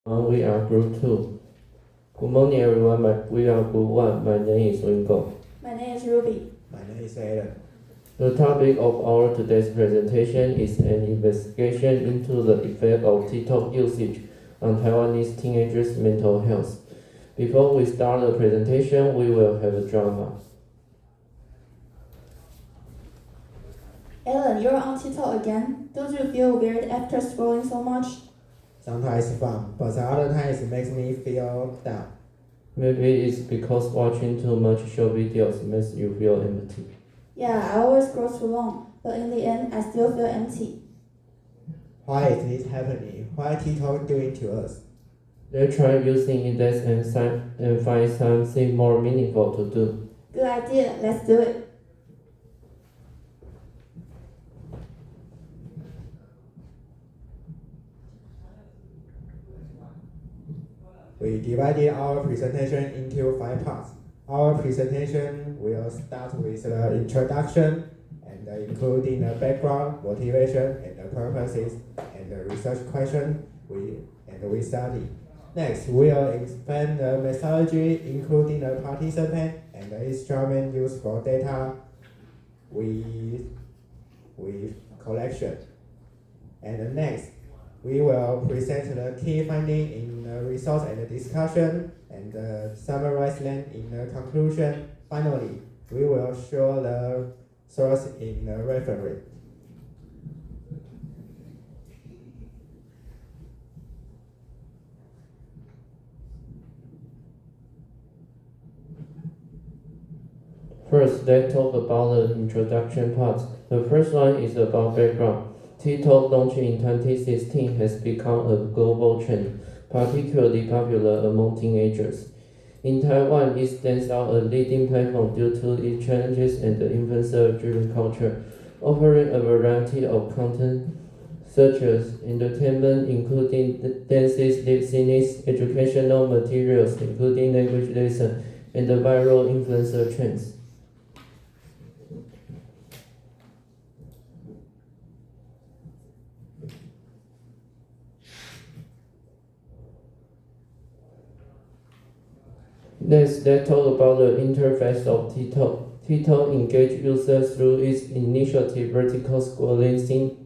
We are Group 2. Good morning, everyone. We are Group 1. My name is Wingo. My name is Ruby. My name is Alan. The topic of our today's presentation is an investigation into the effect of TikTok usage on Taiwanese teenagers' mental health. Before we start the presentation, we will have a drama. Alan, you're on TikTok again. Don't you feel weird after scrolling so much? Sometimes it's fun, but other times it makes me feel down. Maybe it's because watching too much short videos makes you feel empty. Yeah, I always scroll too long, but in the end, I still feel empty. Why is this happening? What is TikTok doing to us? Let's try using index and find something more meaningful to do. Good idea, let's do it. We divided our presentation into 5 parts. Our presentation will start with the introduction and including the background, motivation, and the purposes, and the research question we study. Next, we'll explain the methodology, including the participant and the instrument used for data with collection. And next, we will present the key findings in the results and the discussion and summarize them in the conclusion. Finally, we will show the source in the reference. First, let's talk about the introduction part. The first one is about background. TikTok launched in 2016 has become a global trend, particularly popular among teenagers. In Taiwan, it stands out a leading platform due to its challenges and the influencer-driven culture, offering a variety of content such as entertainment, including dances, lip syncs, educational materials, including language lessons, and the viral influencer trends. Next, let's talk about the interface of TikTok. TikTok engages users through its initiative vertical scrolling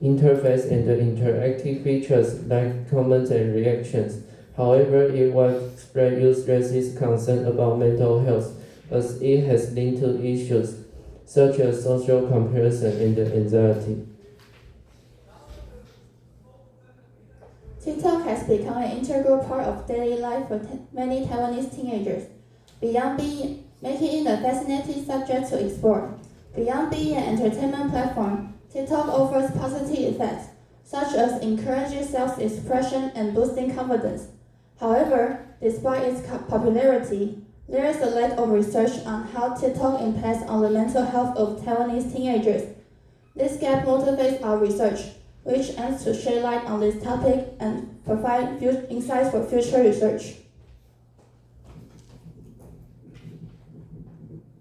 interface and the interactive features like comments and reactions. However, it widespread use raises concern about mental health as it has linked to issues such as social comparison and anxiety. TikTok has become an integral part of daily life for many Taiwanese teenagers. Beyond making it a fascinating subject to explore, beyond being an entertainment platform, TikTok offers positive effects, such as encouraging self-expression and boosting confidence. However, despite its popularity, there is a lack of research on how TikTok impacts on the mental health of Taiwanese teenagers. This gap motivates our research, which aims to shed light on this topic and provide insights for future research.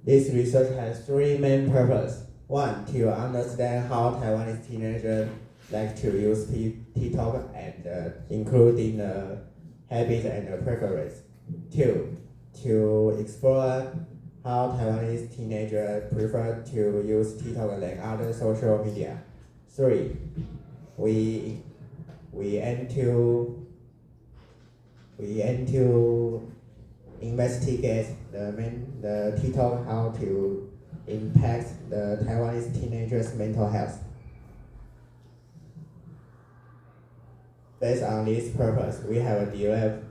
This research has 3 main purposes. 1. To understand how Taiwanese teenagers like to use TikTok and including the habits and the preference. 2. To explore how Taiwanese teenagers prefer to use TikTok than other social media. 3. We aim to investigate the TikTok how to impact the Taiwanese teenagers' mental health. Based on this purpose, we have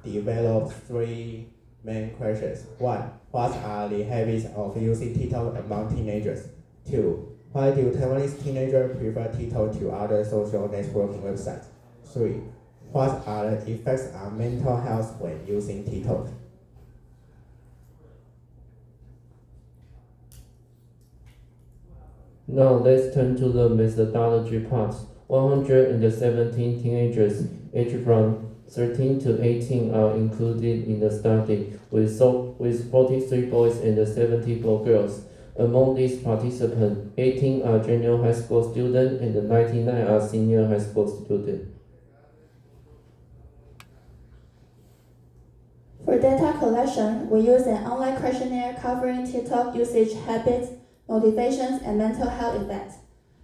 developed 3 main questions. 1. What are the habits of using TikTok among teenagers? 2. Why do Taiwanese teenagers prefer TikTok to other social networking websites? 3. What are the effects on mental health when using TikTok? Now let's turn to the methodology part. 117 teenagers aged from 13 to 18 are included in the study, with 43 boys and 74 girls. Among these participants, 18 are junior high school students and 99 are senior high school students. data collection, we use an online questionnaire covering TikTok usage habits, motivations, and mental health effects.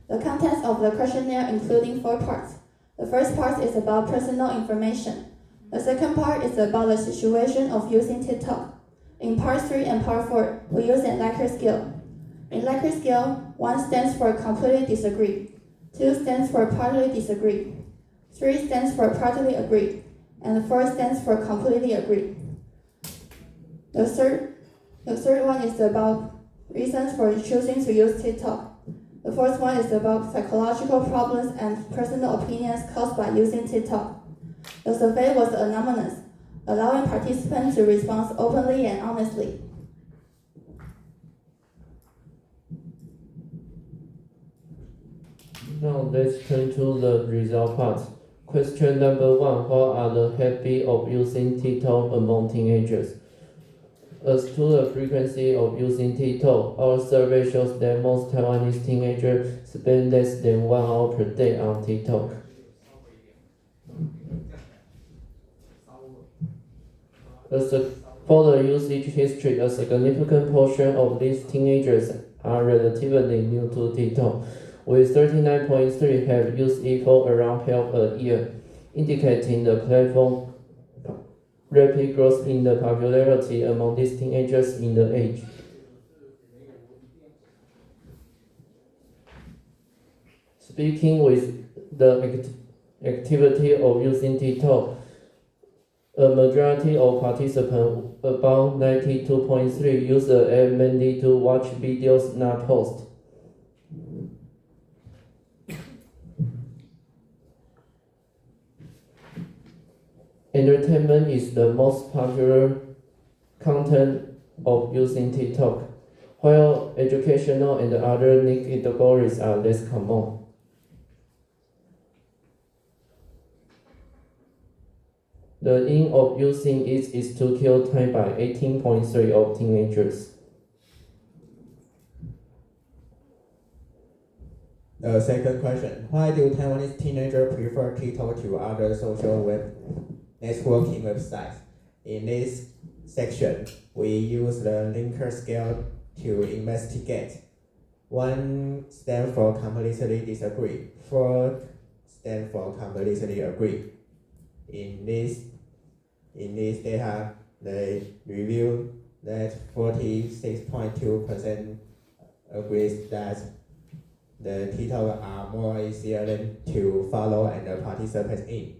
The contents of the questionnaire including 4 parts. The first part is about personal information. The second part is about the situation of using TikTok. In part 3 and part 4, we use a Likert scale. In Likert scale, 1 stands for completely disagree, 2 stands for partly disagree, 3 stands for partly agree, and 4 stands for completely agree. The third one is about reasons for choosing to use TikTok. The fourth one is about psychological problems and personal opinions caused by using TikTok. The survey was anonymous, allowing participants to respond openly and honestly. Now let's turn to the result part. Question number 1. What are the habits of using TikTok among teenagers? As to the frequency of using TikTok, our survey shows that most Taiwanese teenagers spend less than 1 hour per day on TikTok. For the usage history, a significant portion of these teenagers are relatively new to TikTok, with 39.3% have used it for around half a year, indicating the platform's rapid growth in the popularity among these teenagers in the age. Speaking with the activity of using TikTok, a majority of participants, about 92.3%, use the app mainly to watch videos, not post. Entertainment is the most popular content of using TikTok, while educational and other niche categories are less common. The aim of using it is to kill time by 18.3% of teenagers. The second question, why do Taiwanese teenagers prefer TikTok to other social web networking websites? In this section, we use the Likert scale to investigate. 1 stands for completely disagree, 4 stands for completely agree. In this data, they reveal that 46.2% agrees that the TikTok are more easier to follow and participate in.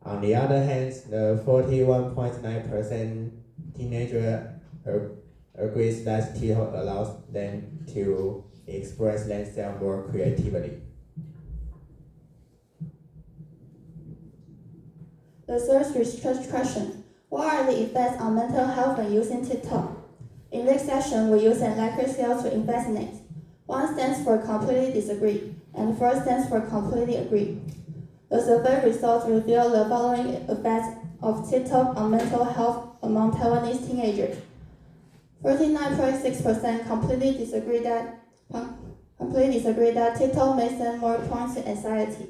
On the other hand, the 41.9% teenager agrees that TikTok allows them to express themselves more creatively. The third research question, what are the effects on mental health when using TikTok? In this session, we use an Likert scale to investigate. 1 stands for completely disagree, and 4 stands for completely agree. The survey results reveal the following effects of TikTok on mental health among Taiwanese teenagers. 49.6% completely disagree that TikTok makes them more prone to anxiety.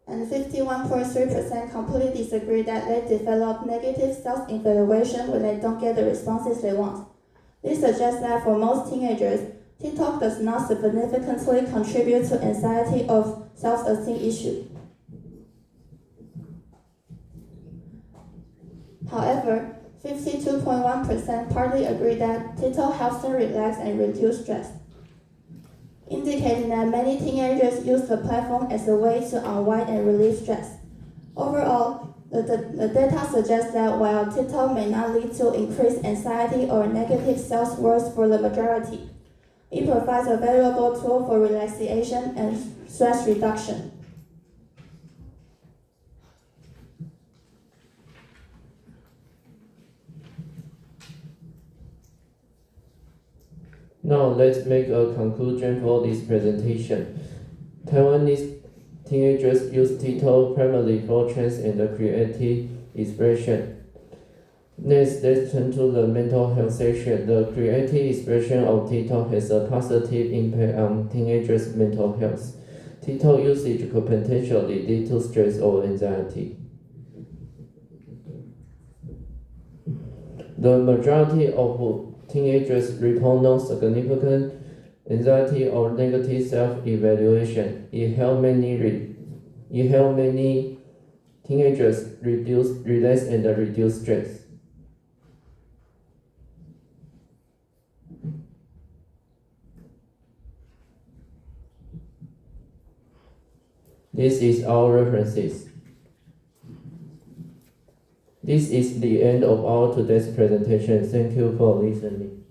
And 51.3% completely disagree that they develop negative self-evaluation when they don't get the responses they want. This suggests that for most teenagers, TikTok does not significantly contribute to anxiety or self-esteem issues. However, 52.1% partly agree that TikTok helps them relax and reduce stress, indicating that many teenagers use the platform as a way to unwind and relieve stress. Overall, the data suggests that while TikTok may not lead to increased anxiety or negative self-worth for the majority, it provides a valuable tool for relaxation and stress reduction. Now let's make a conclusion for this presentation. Taiwanese teenagers use TikTok primarily for trends and creative expression. Next, let's turn to the mental health section. The creative expression of TikTok has a positive impact on teenagers' mental health. TikTok usage could potentially lead to stress or anxiety. The majority of teenagers report no significant anxiety or negative self-evaluation. It helped many teenagers relax and reduce stress. This is our references. This is the end of our today's presentation. Thank you for listening.